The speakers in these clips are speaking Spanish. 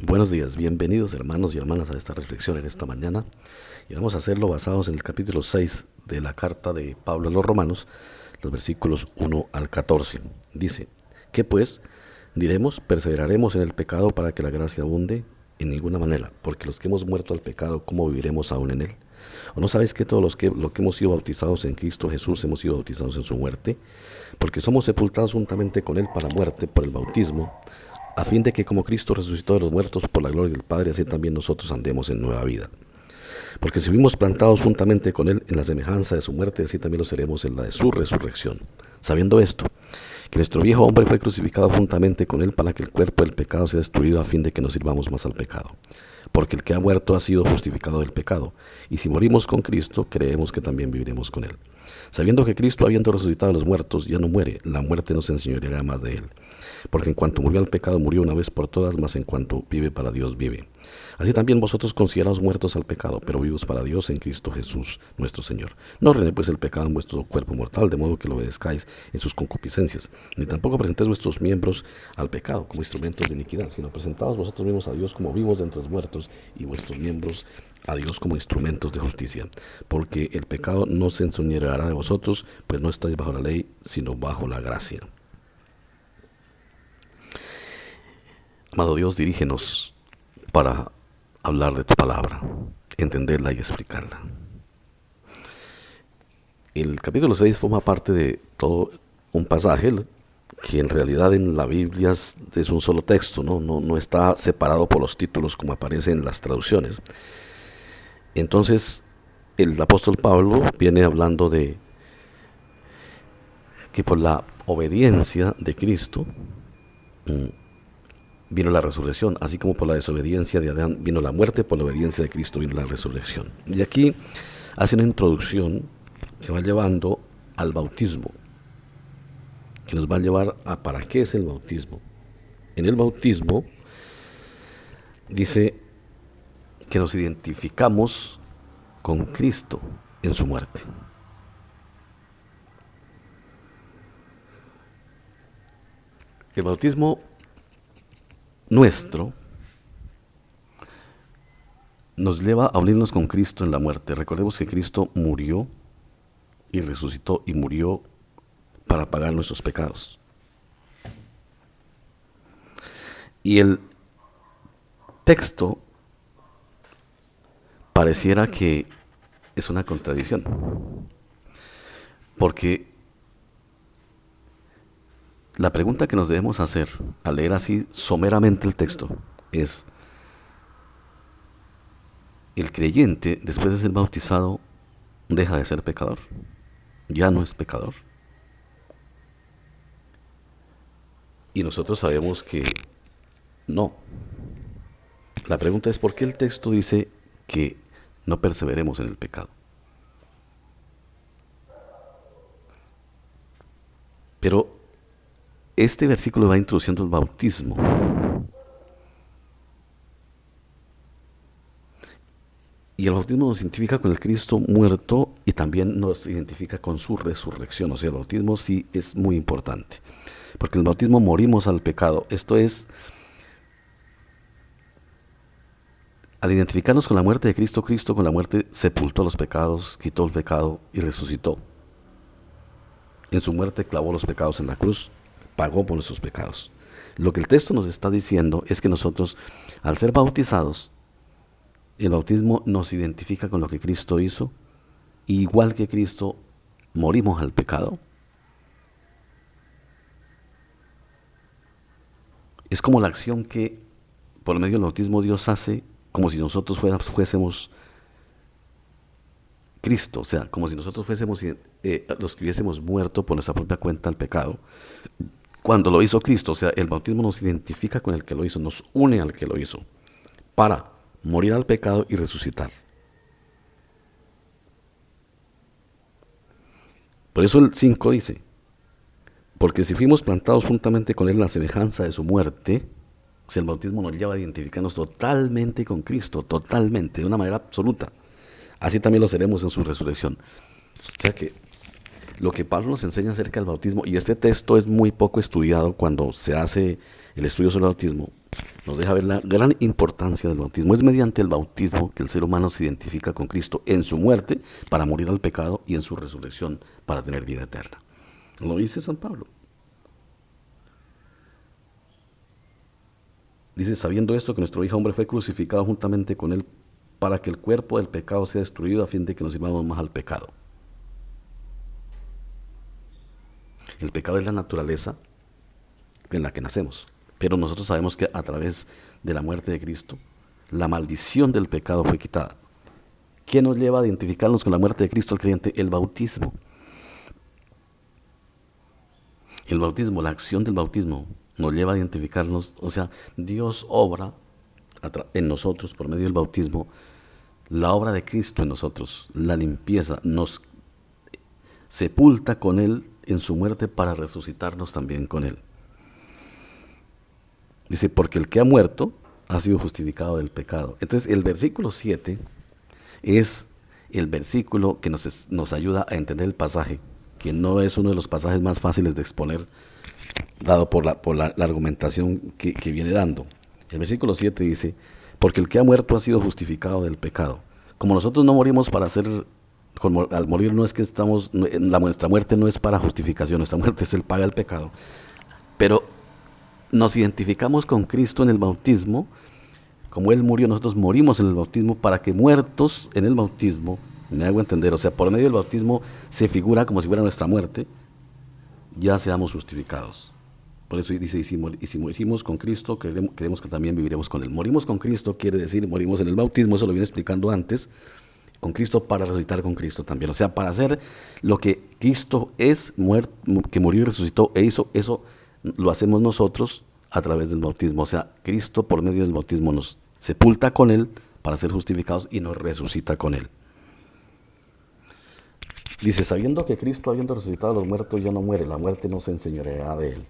Buenos días, bienvenidos hermanos y hermanas a esta reflexión en esta mañana y vamos a hacerlo basados en el capítulo 6 de la carta de Pablo a los Romanos, los versículos 1 al 14. Dice, ¿qué pues? Diremos, perseveraremos en el pecado para que la gracia abunde. En ninguna manera, porque los que hemos muerto al pecado, ¿cómo viviremos aún en él? ¿O no sabéis que todos lo que hemos sido bautizados en Cristo Jesús hemos sido bautizados en su muerte? Porque somos sepultados juntamente con él para muerte por el bautismo, a fin de que como Cristo resucitó de los muertos por la gloria del Padre, así también nosotros andemos en nueva vida. Porque si fuimos plantados juntamente con él en la semejanza de su muerte, así también lo seremos en la de su resurrección. Sabiendo esto, que nuestro viejo hombre fue crucificado juntamente con él para que el cuerpo del pecado sea destruido a fin de que no sirvamos más al pecado. Porque el que ha muerto ha sido justificado del pecado, y si morimos con Cristo, creemos que también viviremos con él. Sabiendo que Cristo, habiendo resucitado de los muertos, ya no muere, la muerte no se enseñoreará más de él. Porque en cuanto murió al pecado, murió una vez por todas, mas en cuanto vive para Dios, vive. Así también vosotros consideraos muertos al pecado, pero vivos para Dios en Cristo Jesús, nuestro Señor. No reine pues el pecado en vuestro cuerpo mortal, de modo que lo obedezcáis en sus concupiscencias, ni tampoco presentéis vuestros miembros al pecado como instrumentos de iniquidad, sino presentaos vosotros mismos a Dios como vivos de entre los muertos, y vuestros miembros a Dios como instrumentos de justicia. Porque el pecado no se enseñoreará de vosotros, pues no estáis bajo la ley, sino bajo la gracia. Amado Dios, dirígenos para hablar de tu palabra, entenderla y explicarla. El capítulo 6 forma parte de todo un pasaje que en realidad en la Biblia es un solo texto, no está separado por los títulos como aparece en las traducciones. Entonces, el apóstol Pablo viene hablando de que por la obediencia de Cristo vino la resurrección, así como por la desobediencia de Adán vino la muerte, por la obediencia de Cristo vino la resurrección. Y aquí hace una introducción que va llevando al bautismo, que nos va a llevar a para qué es el bautismo. En el bautismo dice que nos identificamos con Cristo en su muerte. El bautismo nuestro nos lleva a unirnos con Cristo en la muerte. Recordemos que Cristo murió y resucitó y murió para pagar nuestros pecados. Y el texto pareciera que es una contradicción, porque la pregunta que nos debemos hacer al leer así someramente el texto es: ¿el creyente después de ser bautizado deja de ser pecador? ¿Ya no es pecador? Y nosotros sabemos que no. La pregunta es: ¿por qué el texto dice que no perseveremos en el pecado? Pero este versículo va introduciendo el bautismo. Y el bautismo nos identifica con el Cristo muerto y también nos identifica con su resurrección. O sea, el bautismo sí es muy importante, porque en el bautismo morimos al pecado. Esto es, al identificarnos con la muerte de Cristo, Cristo con la muerte sepultó los pecados, quitó el pecado y resucitó. En su muerte clavó los pecados en la cruz, pagó por nuestros pecados. Lo que el texto nos está diciendo es que nosotros, al ser bautizados, el bautismo nos identifica con lo que Cristo hizo, y igual que Cristo morimos al pecado. Es como la acción que por medio del bautismo Dios hace, como si nosotros fuésemos Cristo, o sea, como si nosotros fuésemos los que hubiésemos muerto por nuestra propia cuenta al pecado. Cuando lo hizo Cristo, o sea, el bautismo nos identifica con el que lo hizo, nos une al que lo hizo, para morir al pecado y resucitar. Por eso el 5 dice: porque si fuimos plantados juntamente con él en la semejanza de su muerte, o sea, el bautismo nos lleva a identificarnos totalmente con Cristo, totalmente, de una manera absoluta. Así también lo seremos en su resurrección. O sea que lo que Pablo nos enseña acerca del bautismo, y este texto es muy poco estudiado cuando se hace el estudio sobre el bautismo, nos deja ver la gran importancia del bautismo. Es mediante el bautismo que el ser humano se identifica con Cristo en su muerte para morir al pecado y en su resurrección para tener vida eterna. Lo dice San Pablo. Dice, sabiendo esto, que nuestro viejo hombre fue crucificado juntamente con él para que el cuerpo del pecado sea destruido a fin de que nos sirvamos más al pecado. El pecado es la naturaleza en la que nacemos, pero nosotros sabemos que a través de la muerte de Cristo, la maldición del pecado fue quitada. ¿Qué nos lleva a identificarnos con la muerte de Cristo al creyente? El bautismo. El bautismo, la acción del bautismo, nos lleva a identificarnos, o sea, Dios obra en nosotros por medio del bautismo, la obra de Cristo en nosotros, la limpieza, nos sepulta con Él en su muerte para resucitarnos también con Él. Dice, porque el que ha muerto ha sido justificado del pecado. Entonces el versículo 7 es el versículo que nos ayuda a entender el pasaje, que no es uno de los pasajes más fáciles de exponer, dado por la argumentación que viene dando. El versículo 7 dice, porque el que ha muerto ha sido justificado del pecado. Como nosotros no morimos para ser, al morir no es que nuestra muerte no es para justificación, nuestra muerte es el paga del pecado, pero nos identificamos con Cristo en el bautismo. Como Él murió, nosotros morimos en el bautismo para que muertos en el bautismo, me hago entender, o sea, por medio del bautismo se figura como si fuera nuestra muerte, ya seamos justificados. Por eso dice, y si morimos con Cristo, creemos que también viviremos con Él. Morimos con Cristo quiere decir, morimos en el bautismo, eso lo viene explicando antes, con Cristo para resucitar con Cristo también. O sea, para hacer lo que Cristo es, que murió y resucitó e hizo, eso lo hacemos nosotros a través del bautismo. O sea, Cristo por medio del bautismo nos sepulta con Él para ser justificados y nos resucita con Él. Dice, sabiendo que Cristo, habiendo resucitado a los muertos, ya no muere, la muerte no se enseñoreará de Él.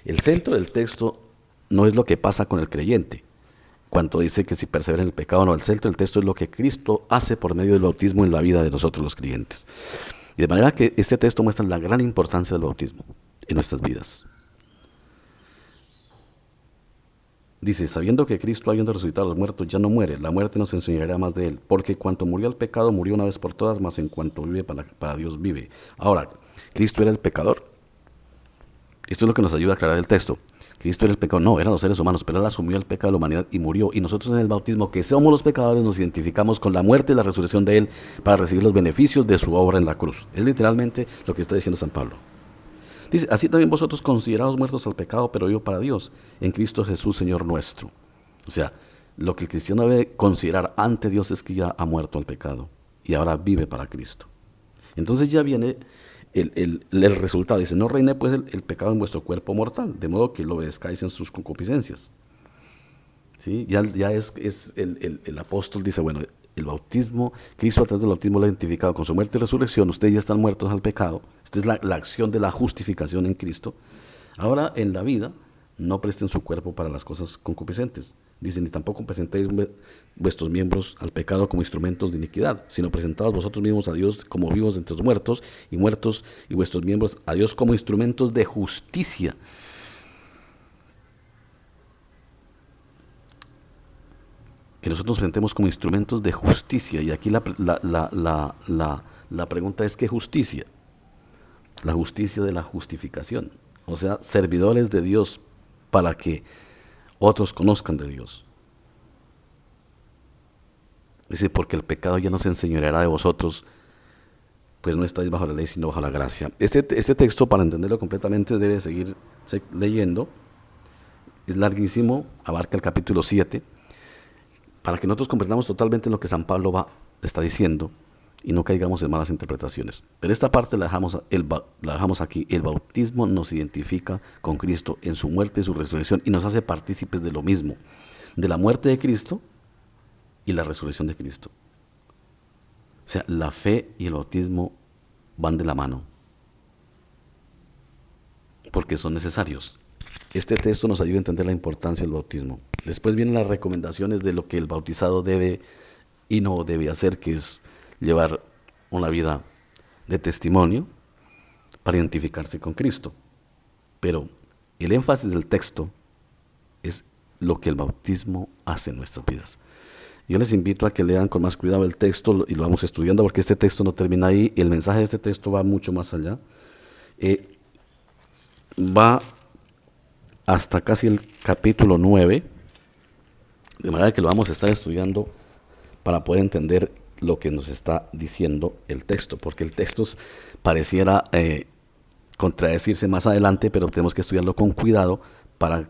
El centro del texto no es lo que pasa con el creyente, cuando dice que si persevera en el pecado, no, el centro del texto es lo que Cristo hace por medio del bautismo en la vida de nosotros los creyentes. De manera que este texto muestra la gran importancia del bautismo en nuestras vidas. Dice, sabiendo que Cristo, habiendo resucitado a los muertos, ya no muere, la muerte no se enseñoreará más de Él, porque cuanto murió al pecado, murió una vez por todas, mas en cuanto vive, para Dios vive. Ahora, ¿Cristo era el pecador? Esto es lo que nos ayuda a aclarar el texto. Cristo era el pecador, no, eran los seres humanos, pero Él asumió el pecado de la humanidad y murió. Y nosotros en el bautismo, que somos los pecadores, nos identificamos con la muerte y la resurrección de Él para recibir los beneficios de su obra en la cruz. Es literalmente lo que está diciendo San Pablo. Dice, así también vosotros considerados muertos al pecado, pero vivos para Dios, en Cristo Jesús, Señor nuestro. O sea, lo que el cristiano debe considerar ante Dios es que ya ha muerto al pecado y ahora vive para Cristo. Entonces ya viene el resultado. Dice, no reine pues el pecado en vuestro cuerpo mortal, de modo que lo obedezcáis en sus concupiscencias. ¿Sí? Ya es el apóstol dice, bueno, el bautismo, Cristo a través del bautismo lo ha identificado con su muerte y resurrección, ustedes ya están muertos al pecado, esta es la acción de la justificación en Cristo. Ahora en la vida, no presten su cuerpo para las cosas concupiscentes. Dice, ni tampoco presentéis vuestros miembros al pecado como instrumentos de iniquidad, sino presentaos vosotros mismos a Dios como vivos entre los muertos y vuestros miembros a Dios como instrumentos de justicia. Que nosotros presentemos como instrumentos de justicia. Y aquí la pregunta es, ¿qué justicia? La justicia de la justificación. O sea, servidores de Dios para que otros conozcan de Dios. Dice, porque el pecado ya no se enseñoreará de vosotros, pues no estáis bajo la ley, sino bajo la gracia. Este texto, para entenderlo completamente, debe seguir leyendo. Es larguísimo, abarca el capítulo 7. Para que nosotros comprendamos totalmente lo que San Pablo está diciendo y no caigamos en malas interpretaciones. Pero esta parte la dejamos aquí. El bautismo nos identifica con Cristo en su muerte y su resurrección y nos hace partícipes de lo mismo, de la muerte de Cristo y la resurrección de Cristo. O sea, la fe y el bautismo van de la mano, porque son necesarios. Este texto nos ayuda a entender la importancia del bautismo. Después vienen las recomendaciones de lo que el bautizado debe y no debe hacer, que es llevar una vida de testimonio para identificarse con Cristo. Pero el énfasis del texto es lo que el bautismo hace en nuestras vidas. Yo les invito a que lean con más cuidado el texto y lo vamos estudiando, porque este texto no termina ahí. El mensaje de este texto va mucho más allá. Va hasta casi el capítulo 9, de manera que lo vamos a estar estudiando para poder entender lo que nos está diciendo el texto, porque el texto pareciera contradecirse más adelante, pero tenemos que estudiarlo con cuidado para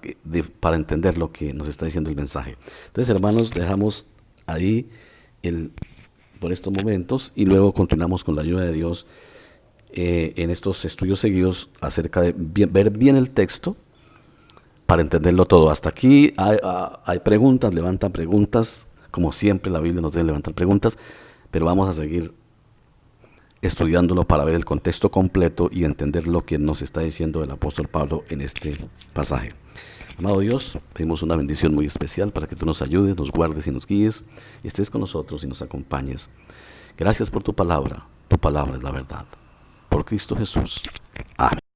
entender lo que nos está diciendo el mensaje. Entonces, hermanos, dejamos ahí por estos momentos y luego continuamos con la ayuda de Dios en estos estudios seguidos acerca de ver bien el texto para entenderlo todo. Hasta aquí hay preguntas, levantan preguntas, como siempre la Biblia nos debe levantar preguntas, pero vamos a seguir estudiándolo para ver el contexto completo y entender lo que nos está diciendo el apóstol Pablo en este pasaje. Amado Dios, pedimos una bendición muy especial para que tú nos ayudes, nos guardes y nos guíes, y estés con nosotros y nos acompañes. Gracias por tu palabra es la verdad. Por Cristo Jesús. Amén.